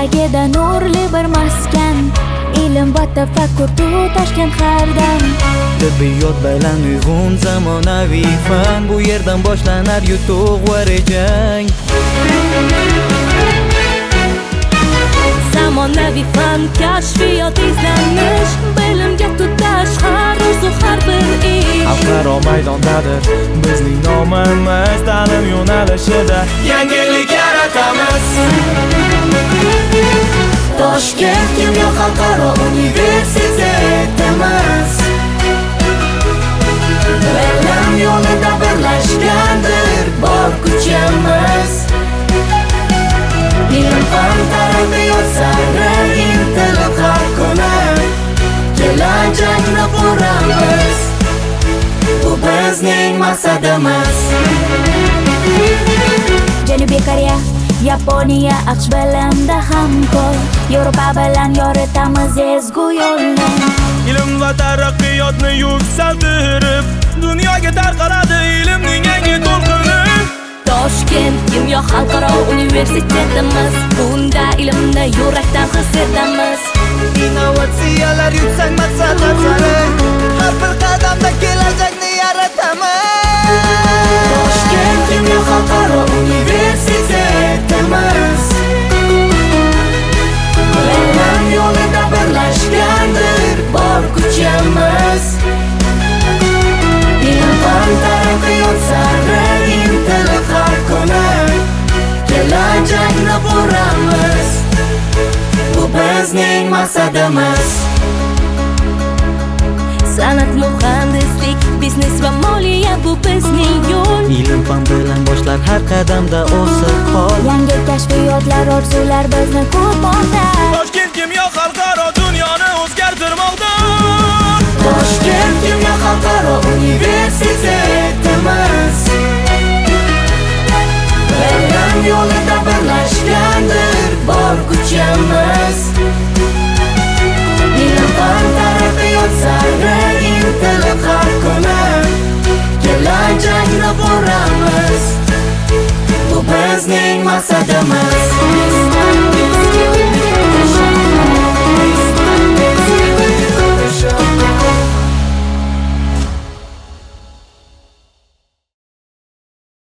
tagida nurli bir maskan, ilm va tafakkur tutashgan har dam. Tibbiyot bilan uyg'un zamonaviy fan, bu yerdan boshlanar yutuq va rejang. Zamonaviy fan, kashfiyot, izlanish, bilimga tutash har orzu, har bir ish. Xalqaro maydondadir bizning nomimiz, ta'lim yo'nalishida yangilik yaratamiz. Toshkent kimyo xalqaro universitetimiz, bilim yo'lida birlashgandir bor kuchimiz. Ilm fan taraqqiyot sari intilib har kuni kelajakni quramiz, bu bizning maqsadimiz. Janubiy Koreya, Yaponiya, AQSh bilimda hamkor, Yevropa bilan yoritamiz ezgu yo'lni. Ilm va taraqqiyotni yuksaltirib, dunyoga tarqaladi ilmning yangi to'lqini. Toshkent kimyo xalqaro universitetimiz, bunda ilmni yurakdan his etamiz. Innovatsiyalar yuksak maqsadlar sari har bir qadamda kelajakni yaratamiz. Toshkent kimyo xalqaro universitetimiz, bilim yo'lida birlashgandir bor kuchimiz. Ilm fan taraqqiyot sari intilib har kuni kelajakni quramiz, bu bizning maqsadimiz. San'at, muhandislik, biznes va moliya, bu bizning yo'l. Ilm fan bilan boshlar har qadamda o'sib qol. Yangi kashfiyotlar, orzular bizni kutmoqda. Toshkent kimyo xalqaro dunyoni o'zgartirmoqda. Toshkent kimyo xalqaro universitetimiz, bilim yo'lida birlashgandir bor kuchimiz. Ilm fan taraqqiyot sari intilib har kuni kelajakni quramiz, bu bizning maqsadimiz.